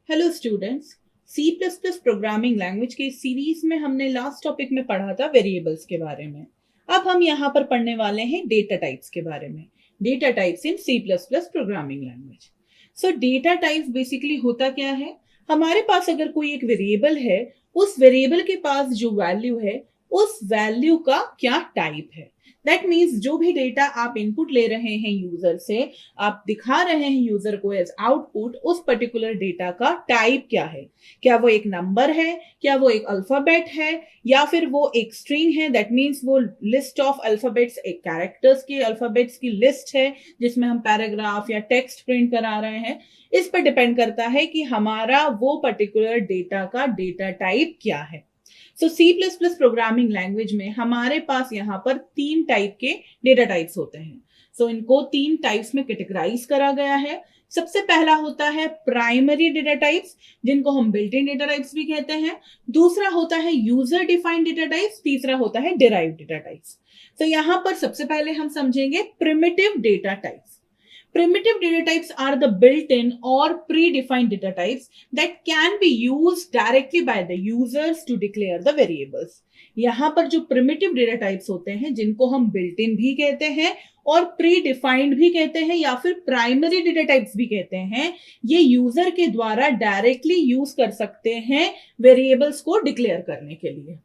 Hello students, C++ programming language के series में हमने लास्ट टॉपिक में पढ़ा था वेरिएबल्स के बारे में। अब हम यहाँ पर पढ़ने वाले हैं डेटा टाइप्स के बारे में। Data types in C++ programming language. So data types basically होता क्या है, हमारे पास अगर कोई एक वेरिएबल है, उस वेरिएबल के पास जो वैल्यू है उस वैल्यू का क्या टाइप है। दैट मीन्स जो भी डेटा आप इनपुट ले रहे हैं यूजर से, आप दिखा रहे हैं यूजर को एज आउटपुट, उस पर्टिकुलर डेटा का टाइप क्या है। क्या वो एक नंबर है, क्या वो एक अल्फाबेट है, या फिर वो एक स्ट्रिंग है। दैट मीन्स वो लिस्ट ऑफ अल्फाबेट्स, एक कैरेक्टर्स की अल्फाबेट्स की लिस्ट है जिसमें हम पैराग्राफ या टेक्स्ट प्रिंट करा रहे हैं। इस पर डिपेंड करता है कि हमारा वो पर्टिकुलर डेटा का डेटा टाइप क्या है। सो C++ प्रोग्रामिंग लैंग्वेज में हमारे पास यहाँ पर 3 टाइप के डेटा टाइप्स होते हैं। सो इनको 3 टाइप्स में कैटेगराइज करा गया है। सबसे पहला होता है प्राइमरी डेटा टाइप्स, जिनको हम बिल्ट इन डेटा टाइप्स भी कहते हैं। दूसरा होता है यूजर डिफाइंड डेटा टाइप्स। तीसरा होता है डिराइव्ड डेटा टाइप्स। तो यहाँ पर सबसे पहले हम समझेंगे primitive data types. Primitive data types are the built-in or predefined data types that can be used directly by the users to declare the variables. यहाँ पर जो primitive data types होते हैं, जिनको हम built-in भी कहते हैं और predefined भी कहते हैं या फिर primary data types भी कहते हैं, ये यूजर के द्वारा डायरेक्टली यूज कर सकते हैं वेरिएबल्स को डिक्लेयर करने के लिए।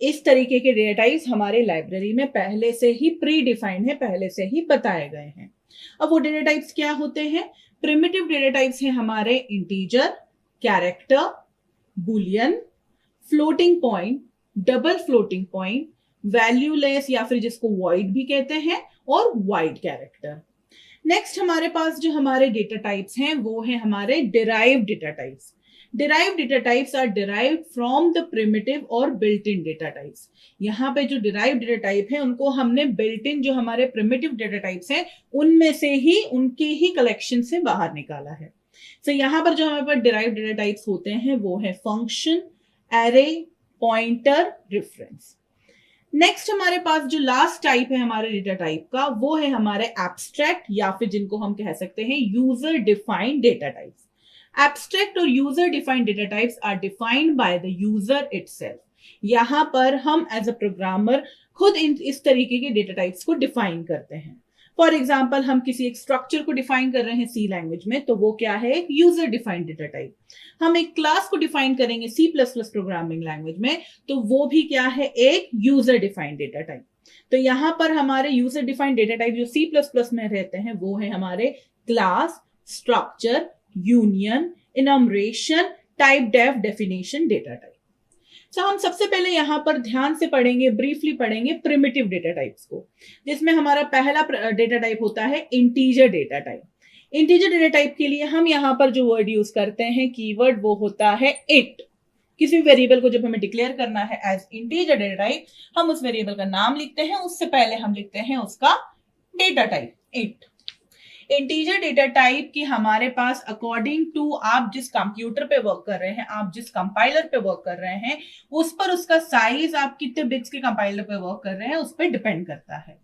इस तरीके के डेटा टाइप्स हमारे लाइब्रेरी में पहले से ही प्री डिफाइंड है, पहले से ही बताए गए हैं। अब वो डेटा टाइप्स क्या होते हैं? प्रिमिटिव डेटा टाइप्स हैं हमारे integer, character, Boolean, floating point, double floating point, valueless या फिर जिसको वॉइड भी कहते हैं, और वाइड कैरेक्टर। नेक्स्ट हमारे पास जो हमारे डेटा टाइप्स हैं वो है हमारे derived data types. Derived data types are derived from the primitive और built-in data types. यहाँ पे जो derived data type है उनको हमने built-in जो हमारे primitive data types हैं उनमें से ही, उनके ही collection से बाहर निकाला है। So यहाँ पर जो हमारे पास derived data types होते हैं वो है function, array, pointer, reference. Next हमारे पास जो लास्ट टाइप है हमारे डेटा टाइप का वो है हमारे एब्स्ट्रैक्ट या फिर जिनको हम कह सकते हैं user defined data types. Abstract और user defined data types are defined by the user itself. यहाँ पर हम एज अ प्रोग्रामर खुद इस तरीके के डेटा टाइप्स को डिफाइन करते हैं। फॉर एग्जाम्पल हम किसी एक स्ट्रक्चर को डिफाइन कर रहे हैं C लैंग्वेज में, तो वो क्या है? एक यूजर डिफाइंड डेटा टाइप। हम एक क्लास को डिफाइन करेंगे C++ प्रोग्रामिंग लैंग्वेज में, तो वो भी क्या है? एक यूजर डिफाइंड डेटा टाइप। तो यहाँ पर हमारे यूजर डिफाइंड डेटा टाइप जो C++ में रहते हैं वो है हमारे class, structure, union, enumeration, typedef, definition, data type. तो हम सबसे पहले यहां पर ध्यान से पढ़ेंगे, ब्रीफली पढ़ेंगे प्रिमिटिव डेटा टाइप्स को, जिसमें हमारा पहला डेटा टाइप होता है integer data type. Integer data type के लिए हम यहां पर जो वर्ड यूज करते हैं कीवर्ड वो होता है इट। किसी भी वेरिएबल को जब हमें डिक्लेयर करना है एज इंटीजर डेटा टाइप, हम उस वेरिएबल का नाम लिखते हैं, उससे पहले हम लिखते हैं उसका data type it. Integer data type की हमारे पास अकॉर्डिंग टू आप जिस कंप्यूटर पे वर्क कर रहे हैं, आप जिस कंपाइलर पे वर्क कर रहे हैं, उस पर उसका साइज, आप कितने बिट्स के कंपाइलर पे वर्क कर रहे हैं उस पर डिपेंड करता है।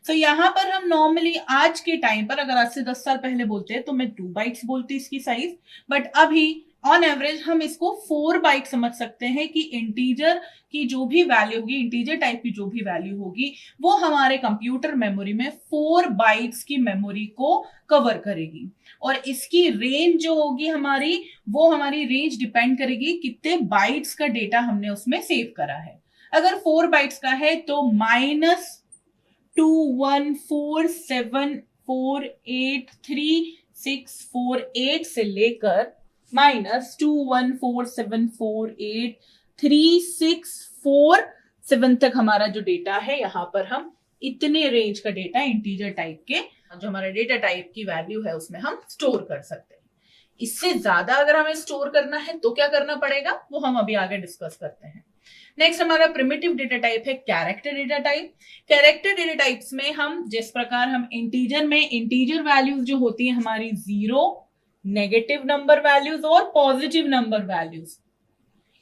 तो यहाँ पर हम नॉर्मली आज के टाइम पर, अगर आज से 10 साल पहले बोलते हैं तो मैं 2 बाइट्स बोलती इसकी साइज, बट अभी ऑन एवरेज हम इसको 4 बाइट समझ सकते हैं कि इंटीजर की जो भी वैल्यू होगी, इंटीजर टाइप की जो भी वैल्यू होगी, वो हमारे कंप्यूटर मेमोरी में 4 बाइट्स की मेमोरी को कवर करेगी। और इसकी रेंज जो होगी हमारी, वो हमारी रेंज डिपेंड करेगी कितने बाइट्स का डेटा हमने उसमें सेव करा है। अगर 4 बाइट्स का है तो -21474834648 से लेकर -214748364 तक हमारा जो डेटा है, यहाँ पर हम इतने रेंज का डेटा इंटीजर टाइप के जो हमारा डेटा टाइप की वैल्यू है उसमें हम स्टोर कर सकते हैं। इससे ज्यादा अगर हमें स्टोर करना है तो क्या करना पड़ेगा, वो हम अभी आगे डिस्कस करते हैं। नेक्स्ट हमारा प्रिमिटिव डेटा टाइप है character data type. Character data types में हम जिस प्रकार हम इंटीजर में इंटीजर वैल्यूज जो होती है हमारी 0, नेगेटिव नंबर वैल्यूज और पॉजिटिव नंबर वैल्यूज,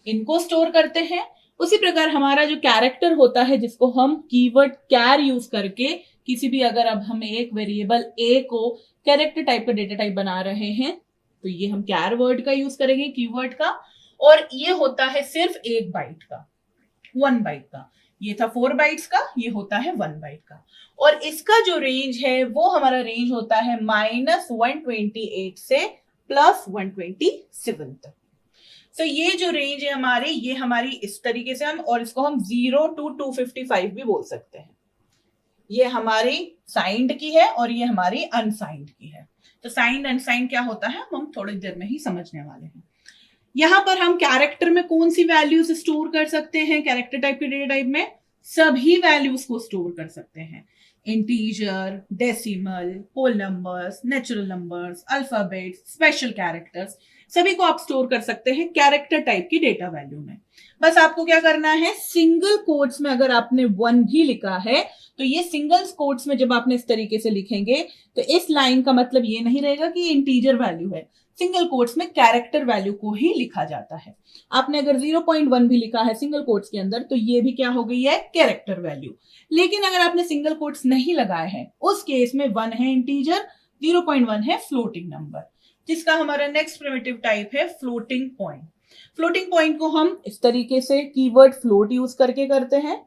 इनको स्टोर करते हैं, उसी प्रकार हमारा जो कैरेक्टर होता है जिसको हम कीवर्ड कैर यूज करके किसी भी, अगर अब हम एक वेरिएबल ए को कैरेक्टर टाइप का डेटा टाइप बना रहे हैं तो ये हम कैर वर्ड का यूज करेंगे, कीवर्ड का, और ये होता है सिर्फ 1 बाइट का, 1 बाइट का। ये था 4 बाइट्स का, ये होता है 1 बाइट का। और इसका जो रेंज है वो हमारा रेंज होता है -128 से +127 तक। तो ये जो रेंज है हमारी, ये हमारी इस तरीके से हम, और इसको हम 0 to 255 भी बोल सकते हैं। ये हमारी साइंड की है और ये हमारी अनसाइंड की है। तो साइंड अनसाइंड क्या होता है हम थोड़ी देर में ही समझने वाले हैं। यहां पर हम कैरेक्टर में कौन सी वैल्यूज स्टोर कर सकते हैं? कैरेक्टर टाइप के डेटा टाइप में सभी वैल्यूज को स्टोर कर सकते हैं। Integer, decimal, whole numbers, natural numbers, alphabet, special characters, सभी को आप स्टोर कर सकते हैं कैरेक्टर टाइप की डेटा वैल्यू में। बस आपको क्या करना है, सिंगल कोट्स में अगर आपने 1 भी लिखा है तो ये सिंगल कोट्स में जब आपने इस तरीके से लिखेंगे तो इस लाइन का मतलब ये नहीं रहेगा कि ये इंटीजर वैल्यू है। सिंगल कोट्स में कैरेक्टर वैल्यू को ही लिखा जाता है। आपने अगर 0.1 भी लिखा है सिंगल कोट्स के अंदर तो ये भी क्या हो गई है, कैरेक्टर वैल्यू। लेकिन अगर आपने सिंगल कोट्स नहीं लगाए हैं उस केस में 1 है इंटीजर, 0.1 है फ्लोटिंग नंबर, जिसका हमारा नेक्स्ट प्रिमिटिव टाइप है फ्लोटिंग पॉइंट। फ्लोटिंग पॉइंट को हम इस तरीके से कीवर्ड फ्लोट यूज करके करते हैं,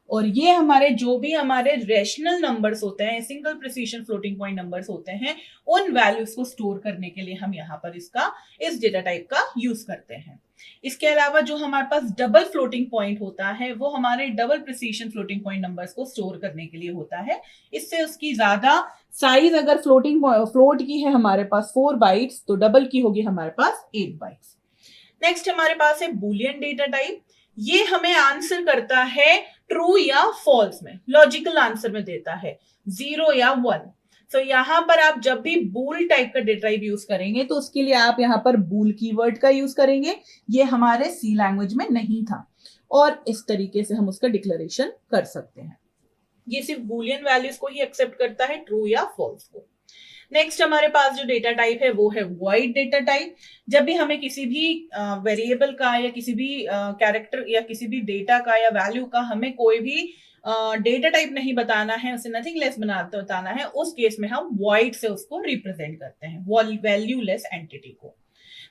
और ये हमारे जो भी हमारे रेशनल नंबर्स होते हैं, single precision floating point numbers होते हैं, उन वैल्यूज को स्टोर करने के लिए हम यहाँ पर इस डेटा टाइप का यूज करते हैं। इसके अलावा जो हमारे पास डबल फ्लोटिंग पॉइंट होता है वो हमारे double precision floating point numbers को स्टोर करने के लिए होता है। इससे उसकी ज्यादा साइज, अगर फ्लोट की है हमारे पास 4 बाइट्स तो डबल की होगी हमारे पास 8 बाइट्स। नेक्स्ट हमारे पास है बूलियन डेटा टाइप। ये हमें आंसर करता है ट्रू या फॉल्स में, लॉजिकल आंसर में देता है 0 या 1। तो यहां पर आप जब भी बूल टाइप का डेटा टाइप यूज करेंगे तो उसके लिए आप यहां पर बूल कीवर्ड का यूज करेंगे। ये हमारे सी लैंग्वेज में नहीं था, और इस तरीके से हम उसका डिक्लेरेशन कर सकते हैं। ये सिर्फ बूलियन वैल्यूज को ही एक्सेप्ट करता है, ट्रू या फॉल्स को। नेक्स्ट हमारे पास जो डेटा टाइप है वो है वॉइड डेटा टाइप। जब भी हमें किसी भी वेरिएबल का या किसी भी कैरेक्टर या किसी भी डेटा का या वैल्यू का हमें कोई भी डेटा टाइप नहीं बताना है, उसे नथिंग लेस बताना है, उस केस में हम वॉइड से उसको रिप्रेजेंट करते हैं, वैल्यू लेस एंटिटी को।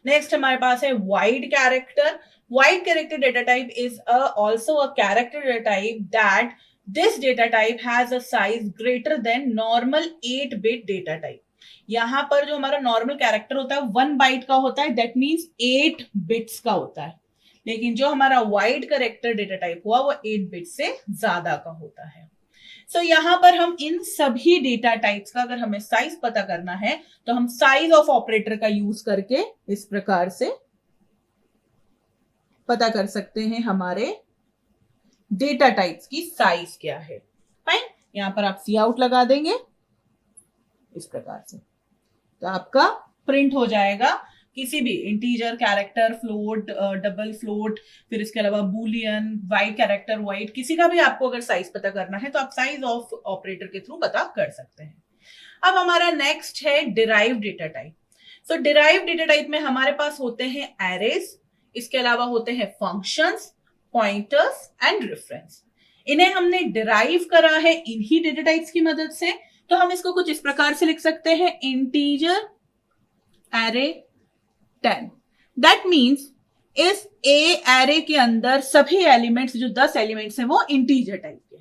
नेक्स्ट हमारे पास है wide character. Wide character data type is also a character data type that this data type has a size greater than normal 8-bit data type. यहां पर जो हमारा नॉर्मल कैरेक्टर होता है 1 bite का होता है, दैट मीन्स 8 बिट्स का होता है। लेकिन जो हमारा वाइड कैरेक्टर डेटा टाइप हुआ वो 8 बिट से ज्यादा का होता है। सो यहां पर हम इन सभी डेटा टाइप्स का अगर हमें साइज पता करना है तो हम साइज ऑफ ऑपरेटर का यूज करके इस प्रकार से पता कर सकते हैं हमारे डेटा टाइप्स की साइज क्या है। फाइन, यहां पर आप सी आउट लगा देंगे इस प्रकार से, तो आपका प्रिंट हो जाएगा किसी भी integer, character, float, double float, फिर इसके अलावा बूलियन, वाइड कैरेक्टर, वाइड, किसी का भी आपको अगर साइज पता करना है तो आप साइज ऑफ ऑपरेटर के थ्रू पता कर सकते हैं। अब हमारा नेक्स्ट है डिराइव्ड डेटा टाइप। सो डिराइव्ड डेटा टाइप में हमारे पास होते हैं एरेज, इसके अलावा होते हैं फंक्शंस, पॉइंटर्स एंड रेफरेंस। इन्हें हमने डिराइव करा है इन्हीं डेटा टाइप्स की मदद से, तो हम इसको कुछ इस प्रकार से लिख सकते हैं, इंटीजर एरे 10। दैट मीन्स इस एरे के अंदर सभी एलिमेंट्स, जो 10 एलिमेंट्स हैं वो इंटीजर टाइप के।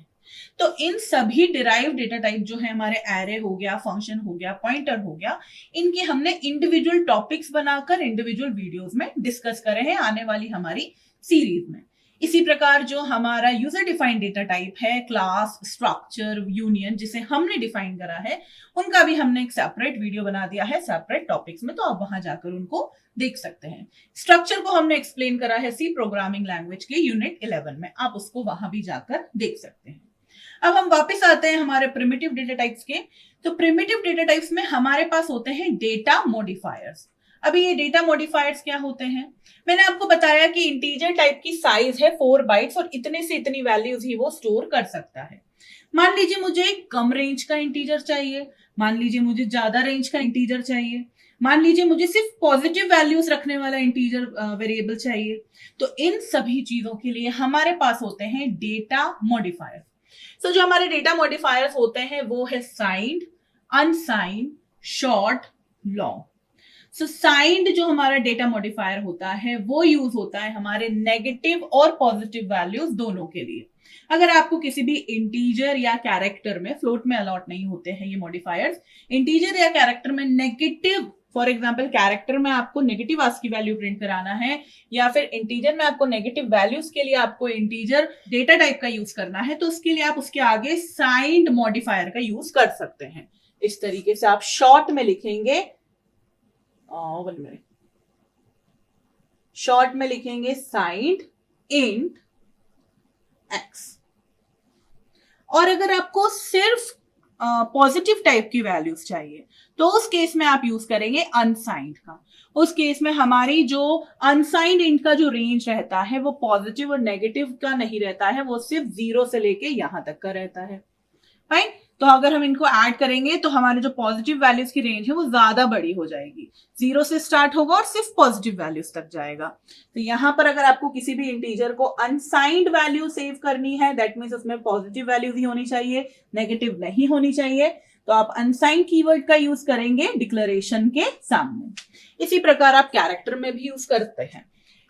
तो इन सभी डिराइव डेटा टाइप जो है हमारे एरे हो गया, फंक्शन हो गया, पॉइंटर हो गया, इनके हमने इंडिविजुअल टॉपिक्स बनाकर इंडिविजुअल वीडियोस में डिस्कस करे हैं आने वाली हमारी सीरीज में। इसी प्रकार जो हमारा यूजर डिफाइंड डेटा टाइप है, क्लास, स्ट्रक्चर, यूनियन, जिसे हमने डिफाइन करा है, उनका भी हमने एक सेपरेट वीडियो बना दिया है सेपरेट टॉपिक्स में, तो आप वहां जाकर उनको देख सकते हैं। स्ट्रक्चर को हमने एक्सप्लेन करा है सी प्रोग्रामिंग लैंग्वेज के यूनिट 11 में, आप उसको वहां भी जाकर देख सकते हैं। अब हम वापस आते हैं हमारे प्रिमिटिव डेटा टाइप्स के। तो प्रिमिटिव डेटा टाइप्स में हमारे पास होते हैं डेटा मॉडिफायर्स। अभी ये डेटा मॉडिफायर्स क्या होते हैं? मैंने आपको बताया कि इंटीजर टाइप की साइज है 4 बाइट्स और इतने से इतनी वैल्यूज ही वो स्टोर कर सकता है। मान लीजिए मुझे कम रेंज का इंटीजर चाहिए, मान लीजिए मुझे ज्यादा रेंज का इंटीजर चाहिए, मान लीजिए मुझे सिर्फ पॉजिटिव वैल्यूज रखने वाला इंटीजर वेरिएबल चाहिए, तो इन सभी चीजों के लिए हमारे पास होते हैं डेटा मॉडिफायर। सो जो हमारे डेटा मॉडिफायर्स होते हैं वो है साइंड, अनसाइंड, शॉर्ट, लॉन्ग। सो साइंड जो हमारा डेटा मॉडिफायर होता है वो यूज होता है हमारे नेगेटिव और पॉजिटिव वैल्यूज दोनों के लिए। अगर आपको किसी भी इंटीजर या कैरेक्टर में, फ्लोट में अलॉट नहीं होते हैं ये मॉडिफायर्स, इंटीजर या कैरेक्टर में नेगेटिव, फॉर एग्जाम्पल कैरेक्टर में आपको नेगेटिव आस्की वैल्यू प्रिंट कराना है, या फिर इंटीजर में आपको नेगेटिव वैल्यूज के लिए आपको इंटीजर डेटा टाइप का यूज करना है, तो उसके लिए आप उसके आगे साइंड मॉडिफायर का यूज कर सकते हैं। इस तरीके से आप शॉर्ट में लिखेंगे, शॉर्ट में लिखेंगे साइंड इंट एक्स। और अगर आपको सिर्फ पॉजिटिव टाइप की वैल्यूज चाहिए तो उस केस में आप यूज करेंगे अनसाइंड का। उस केस में हमारी जो अनसाइंड इंट का जो रेंज रहता है वो पॉजिटिव और नेगेटिव का नहीं रहता है, वो सिर्फ 0 से लेके यहां तक का रहता है। फाइन। तो अगर हम इनको ऐड करेंगे तो हमारे जो पॉजिटिव वैल्यूज की रेंज है वो ज्यादा बड़ी हो जाएगी, 0 से स्टार्ट होगा और सिर्फ पॉजिटिव वैल्यूज तक जाएगा। तो यहां पर अगर आपको किसी भी इंटीजर को अनसाइंड वैल्यू सेव करनी है, दैट मीन्स उसमें पॉजिटिव वैल्यूज ही होनी चाहिए, नेगेटिव नहीं होनी चाहिए, तो आप अनसाइंड कीवर्ड का यूज करेंगे डिक्लेरेशन के सामने। इसी प्रकार आप कैरेक्टर में भी यूज करते हैं।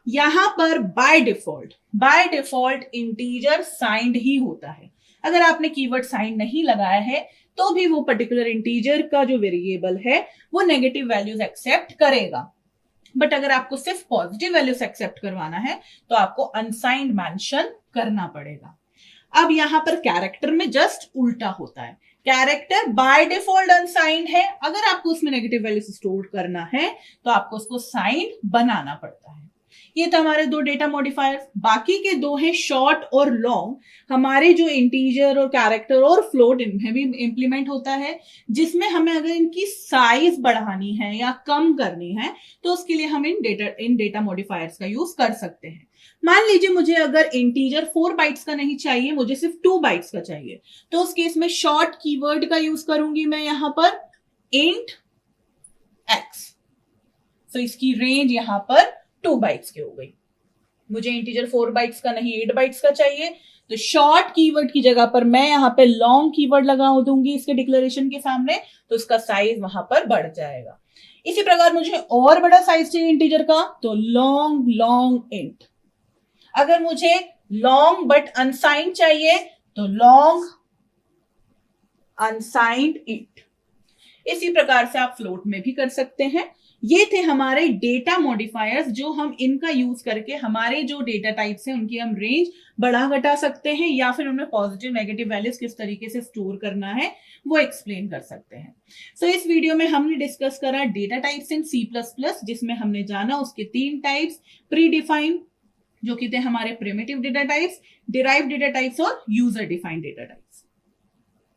यहां पर बाय डिफॉल्ट इंटीजर साइंड ही होता है। अगर आपने कीवर्ड साइन नहीं लगाया है तो भी वो पर्टिकुलर इंटीजर का जो वेरिएबल है वो नेगेटिव वैल्यूज एक्सेप्ट करेगा। बट अगर आपको सिर्फ पॉजिटिव वैल्यूज एक्सेप्ट करवाना है तो आपको अनसाइंड मेंशन करना पड़ेगा। अब यहां पर कैरेक्टर में जस्ट उल्टा होता है। कैरेक्टर बाय डिफॉल्ट अनसाइंड है, अगर आपको उसमें नेगेटिव वैल्यूज स्टोर करना है तो आपको उसको साइंड बनाना पड़ता है। ये तो हमारे दो डेटा मॉडिफायर्स। बाकी के दो हैं शॉर्ट और लॉन्ग। हमारे जो इंटीजर और कैरेक्टर और फ्लोट, इनमें भी इंप्लीमेंट होता है, जिसमें हमें अगर इनकी साइज बढ़ानी है या कम करनी है तो उसके लिए हम इन डेटा मॉडिफायर्स का यूज कर सकते हैं। मान लीजिए मुझे अगर इंटीजर 4 बाइट्स का नहीं चाहिए, मुझे सिर्फ 2 बाइट्स का चाहिए, तो उस केस में शॉर्ट कीवर्ड का यूज करूंगी मैं यहां पर इंट एक्स। तो इसकी रेंज यहां पर 2 बाइट्स की हो गई। मुझे इंटीजर 4 बाइट्स का नहीं 8 बाइट्स का चाहिए, तो शॉर्ट कीवर्ड की जगह पर मैं यहां पे लॉन्ग कीवर्ड लगा दूंगी इसके डिक्लेरेशन के सामने, तो इसका साइज वहां पर बढ़ जाएगा। इसी प्रकार मुझे और बड़ा साइज चाहिए इंटीजर का, तो लॉन्ग इंट। अगर मुझे लॉन्ग बट अनसाइंड चाहिए तो लॉन्ग अनसाइंड इंट। इसी प्रकार से आप फ्लोट में भी कर सकते हैं। ये थे हमारे डेटा मॉडिफायर्स, जो हम इनका यूज करके हमारे जो डेटा टाइप्स हैं उनकी हम रेंज बढ़ा घटा सकते हैं, या फिर उनमें पॉजिटिव नेगेटिव वैल्यूज किस तरीके से स्टोर करना है वो एक्सप्लेन कर सकते हैं। सो इस वीडियो में हमने डिस्कस करा डेटा टाइप्स इन C++, जिसमें हमने जाना उसके 3 टाइप्स, प्री डिफाइंड जो कि थे हमारे primitive data types, derived data types और यूजर डिफाइंड डेटा टाइप्स।